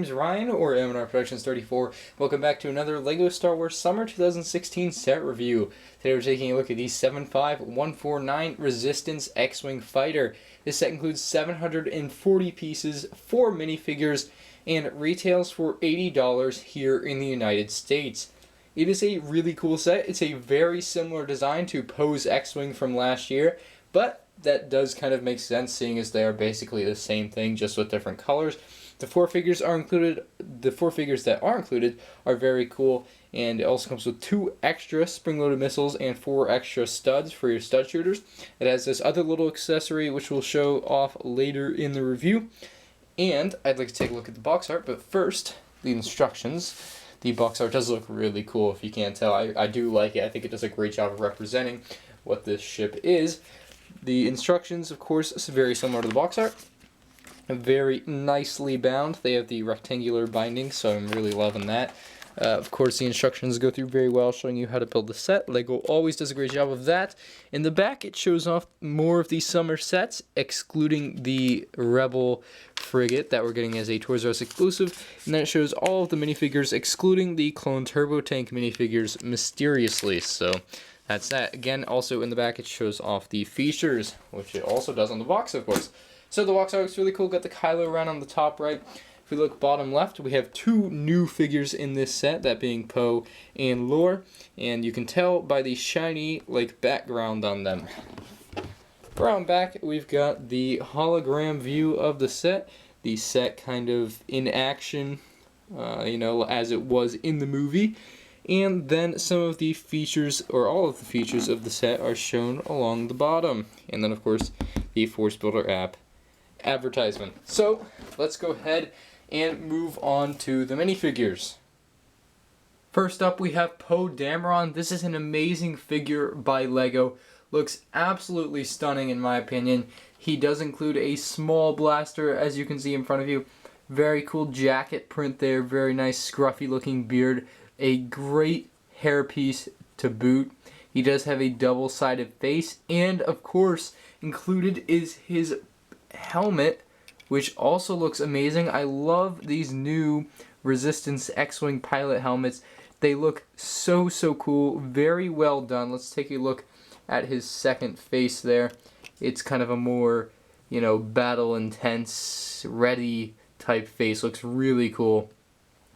name's Ryan, or M&R Productions 34. Welcome back to another LEGO Star Wars Summer 2016 set review. Today we're taking a look at the 75149 Resistance X-Wing Fighter. This set includes 740 pieces, 4 minifigures, and retails for $80 here in the United States. It is a really cool set. It's a very similar design to Poe's X-Wing from last year, but that does kind of make sense, seeing as they are basically the same thing, just with different colors. The 4 figures are included. The 4 figures that are included are very cool, and it also comes with 2 extra spring-loaded missiles and 4 extra studs for your stud shooters. It has this other little accessory, which we'll show off later in the review. And I'd like to take a look at the box art, but first, the instructions. The box art does look really cool, if you can't tell. I do like it. I think it does a great job of representing what this ship is. The instructions, of course, is very similar to the box art. Very nicely bound. They have the rectangular binding, so I'm really loving that. Of course, the instructions go through very well, showing you how to build the set. LEGO always does a great job of that. In the back, it shows off more of the summer sets, excluding the Rebel frigate that we're getting as a Toys R Us exclusive. And then it shows all of the minifigures, excluding the Clone Turbo Tank minifigures, mysteriously. So that's that. Again, also in the back, it shows off the features, which it also does on the box, of course. So the box art looks really cool. Got the Kylo Ren on the top right. If we look bottom left, we have 2 new figures in this set, that being Poe and Lor. And you can tell by the shiny, background on them. Around back, we've got the hologram view of the set. The set kind of in action, as it was in the movie. And then some of the features, or all of the features of the set, are shown along the bottom. And then, of course, the Force Builder app advertisement. So, let's go ahead and move on to the minifigures. First up, we have Poe Dameron. This is an amazing figure by LEGO. Looks absolutely stunning in my opinion. He does include a small blaster, as you can see in front of you. Very cool jacket print there. Very nice scruffy looking beard. A great hairpiece to boot. He does have a double-sided face, and of course included is his helmet, which also looks amazing. I love these new Resistance X-Wing pilot helmets. They look so cool. Very well done. Let's take a look at his second face there. It's kind of a more, battle intense, ready type face. Looks really cool.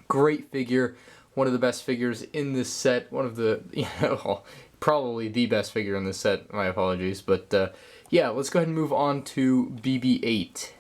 Great figure. One of the best figures in this set. One of the, probably the best figure in this set. My apologies. But, yeah, let's go ahead and move on to BB-8.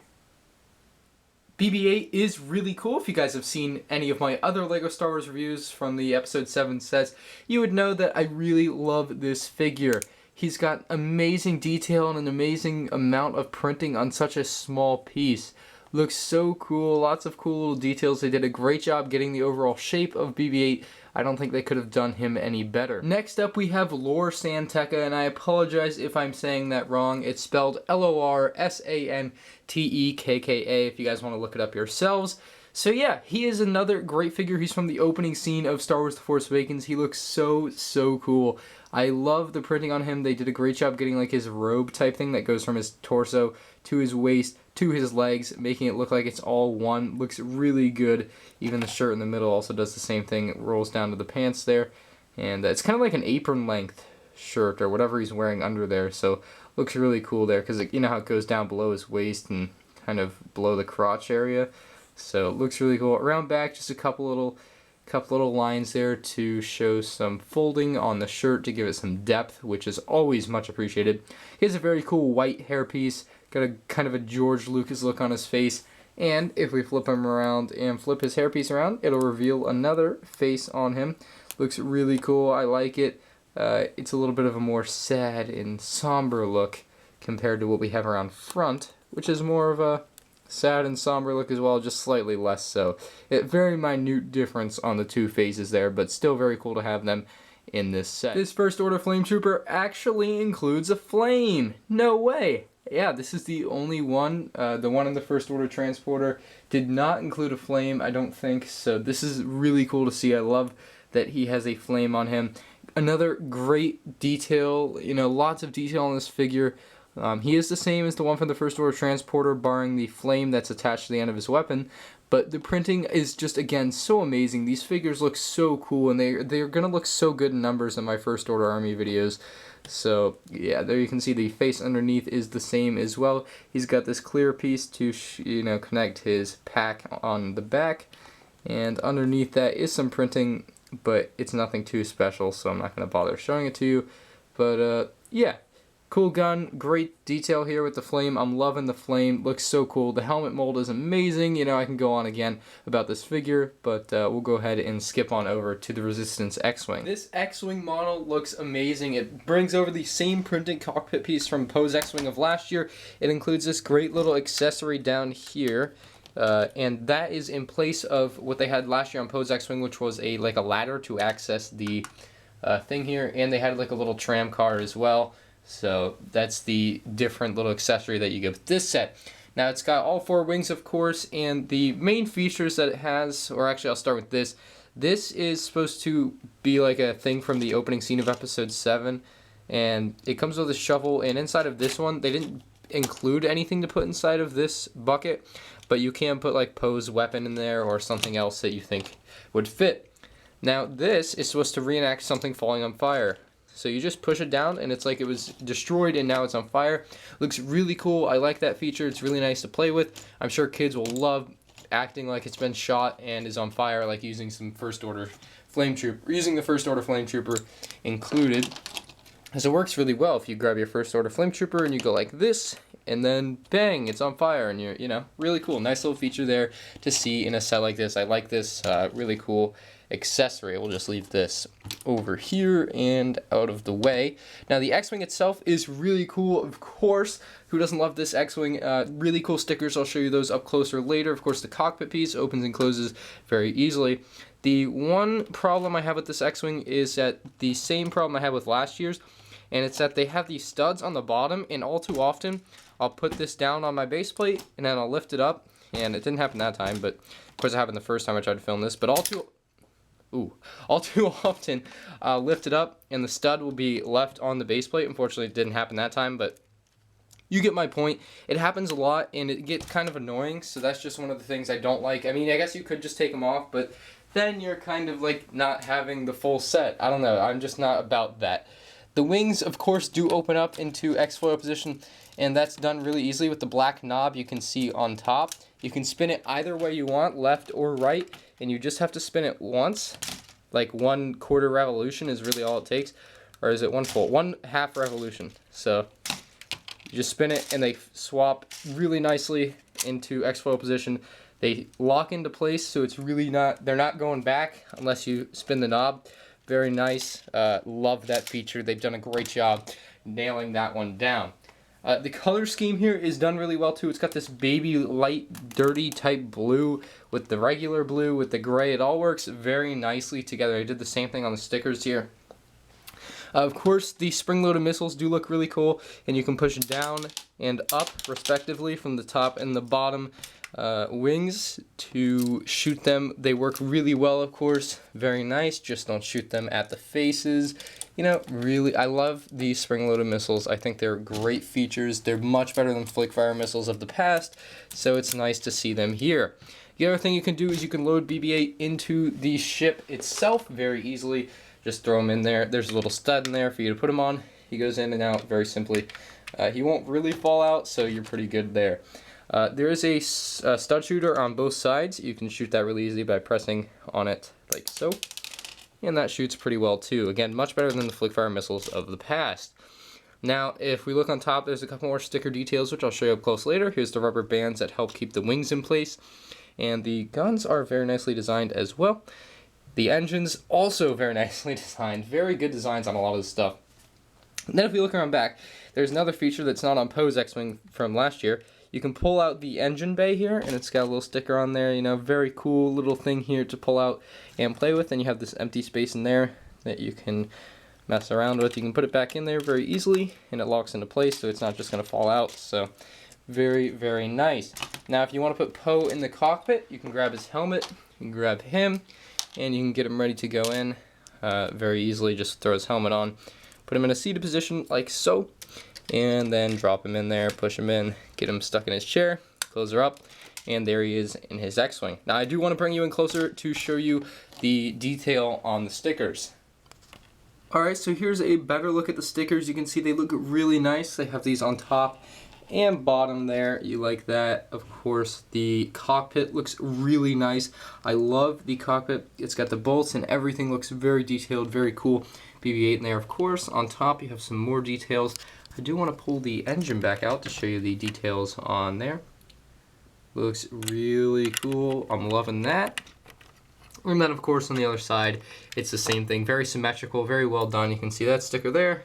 BB-8 is really cool. If you guys have seen any of my other LEGO Star Wars reviews from the Episode 7 sets, you would know that I really love this figure. He's got amazing detail and an amazing amount of printing on such a small piece. Looks so cool, lots of cool little details. They did a great job getting the overall shape of BB-8. I don't think they could have done him any better. Next up we have Lor San Tekka, and I apologize if I'm saying that wrong. It's spelled Lorsantekka if you guys want to look it up yourselves. So yeah, he is another great figure. He's from the opening scene of Star Wars The Force Awakens. He looks so cool. I love the printing on him. They did a great job getting his robe type thing that goes from his torso to his waist to his legs, making it look like it's all one. Looks really good. Even the shirt in the middle also does the same thing. It rolls down to the pants there. And it's kind of like an apron length shirt or whatever he's wearing under there. So looks really cool there, because you know how it goes down below his waist and kind of below the crotch area. So it looks really cool. Around back, just a couple little lines there to show some folding on the shirt to give it some depth, which is always much appreciated. He has a very cool white hairpiece, got a kind of a George Lucas look on his face, and if we flip him around and flip his hairpiece around, it'll reveal another face on him. Looks really cool. I like it. It's a little bit of a more sad and somber look compared to what we have around front, which is more of a sad and somber look as well, just slightly less so. Very minute difference on the 2 faces there, but still very cool to have them in this set. This First Order Flametrooper actually includes a flame. No way! Yeah, this is the only one. The one in the First Order transporter did not include a flame, I don't think, so this is really cool to see. I love that he has a flame on him. Another great detail, lots of detail on this figure. He is the same as the one from the First Order Transporter, barring the flame that's attached to the end of his weapon. But the printing is just, again, so amazing. These figures look so cool, and they're going to look so good in numbers in my First Order Army videos. So, yeah, there you can see the face underneath is the same as well. He's got this clear piece to, connect his pack on the back. And underneath that is some printing, but it's nothing too special, so I'm not going to bother showing it to you. But, yeah. Cool gun, great detail here with the flame. I'm loving the flame, looks so cool. The helmet mold is amazing. I can go on again about this figure, but we'll go ahead and skip on over to the Resistance X-Wing. This X-Wing model looks amazing. It brings over the same printed cockpit piece from Poe's X-Wing of last year. It includes this great little accessory down here. And that is in place of what they had last year on Poe's X-Wing, which was like a ladder to access the thing here. And they had like a little tram car as well. So that's the different little accessory that you get with this set. Now it's got all 4 wings, of course, and the main features that it has, or actually I'll start with this. This is supposed to be like a thing from the opening scene of episode 7, and it comes with a shovel, and inside of this one, they didn't include anything to put inside of this bucket, but you can put like Poe's weapon in there or something else that you think would fit. Now this is supposed to reenact something falling on fire. So you just push it down and it's like it was destroyed and now it's on fire. Looks really cool. I like that feature. It's really nice to play with. I'm sure kids will love acting like it's been shot and is on fire, like using some First Order Flametrooper, using the First Order Flametrooper included. As it works really well if you grab your First Order Flametrooper and you go like this, and then bang, it's on fire, and you're, really cool. Nice little feature there to see in a set like this. I like this really cool accessory. We'll just leave this over here and out of the way. Now the X-Wing itself is really cool, of course. Who doesn't love this X-Wing? Really cool stickers. I'll show you those up closer later. Of course, the cockpit piece opens and closes very easily. The one problem I have with this X-Wing is that the same problem I had with last year's, and it's that they have these studs on the bottom, and all too often I'll put this down on my base plate and then I'll lift it up, and it didn't happen that time, but of course it happened the first time I tried to film this, but all too often I'll lift it up and the stud will be left on the base plate. Unfortunately it didn't happen that time, but you get my point. It happens a lot and it gets kind of annoying, so that's just one of the things I don't like. I mean, I guess you could just take them off, but then you're kind of like not having the full set. I don't know, I'm just not about that. The wings, of course, do open up into X-foil position, and that's done really easily with the black knob you can see on top. You can spin it either way you want, left or right, and you just have to spin it once. Like 1/4 revolution is really all it takes. Or is it 1/2 revolution. So you just spin it and they swap really nicely into X-foil position. They lock into place, so it's really they're not going back unless you spin the knob. Very nice. Love that feature. They've done a great job nailing that one down. The color scheme here is done really well too. It's got this baby light dirty type blue with the regular blue with the gray. It all works very nicely together. I did the same thing on the stickers here. Of course, the spring-loaded missiles do look really cool, and you can push down and up respectively from the top and the bottom wings to shoot them. They work really well, of course. Very nice. Just don't shoot them at the faces. Really, I love these spring-loaded missiles. I think they're great features. They're much better than flick-fire missiles of the past, so it's nice to see them here. The other thing you can do is you can load BB-8 into the ship itself very easily. Just throw them in there. There's a little stud in there for you to put them on. He goes in and out very simply. He won't really fall out, so you're pretty good there. There is a stud shooter on both sides. You can shoot that really easily by pressing on it like so. And that shoots pretty well too. Again, much better than the flick-fire missiles of the past. Now, if we look on top, there's a couple more sticker details, which I'll show you up close later. Here's the rubber bands that help keep the wings in place. And the guns are very nicely designed as well. The engine's also very nicely designed. Very good designs on a lot of this stuff. And then if we look around back, there's another feature that's not on Poe's X-Wing from last year. You can pull out the engine bay here, and it's got a little sticker on there, very cool little thing here to pull out and play with. And you have this empty space in there that you can mess around with. You can put it back in there very easily, and it locks into place, so it's not just going to fall out. So very, very nice. Now, if you want to put Poe in the cockpit, you can grab his helmet, you can grab him, and you can get him ready to go in very easily. Just throw his helmet on, put him in a seated position like so, And then drop him in there, push him in, get him stuck in his chair, close her up, and there he is in his X-Wing. Now I do want to bring you in closer to show you the detail on the stickers. Alright, so here's a better look at the stickers. You can see they look really nice. They have these on top and bottom there. You like that. Of course, the cockpit looks really nice. I love the cockpit. It's got the bolts and everything looks very detailed, very cool. BB-8 in there, of course. On top, you have some more details. I do want to pull the engine back out to show you the details on there. Looks really cool. I'm loving that. And then, of course, on the other side, it's the same thing. Very symmetrical, very well done. You can see that sticker there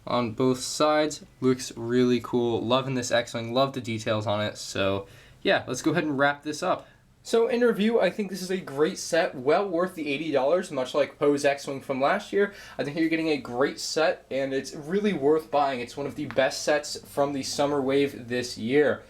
on both sides. Looks really cool. Loving this X-Wing. Love the details on it. So, yeah, let's go ahead and wrap this up. So, in review, I think this is a great set. Well worth the $80, much like Poe's X-Wing from last year. I think you're getting a great set, and it's really worth buying. It's one of the best sets from the summer wave this year.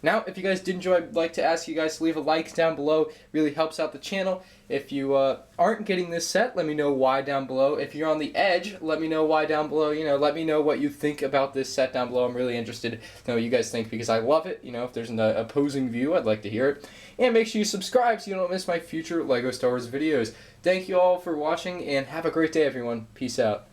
Now, if you guys did enjoy, I'd like to ask you guys to leave a like down below. It really helps out the channel. If you aren't getting this set, let me know why down below. If you're on the edge, let me know why down below. You know, let me know what you think about this set down below. I'm really interested to know what you guys think because I love it. You know, if there's an opposing view, I'd like to hear it. And make sure you subscribe so you don't miss my future LEGO Star Wars videos. Thank you all for watching and have a great day, everyone. Peace out.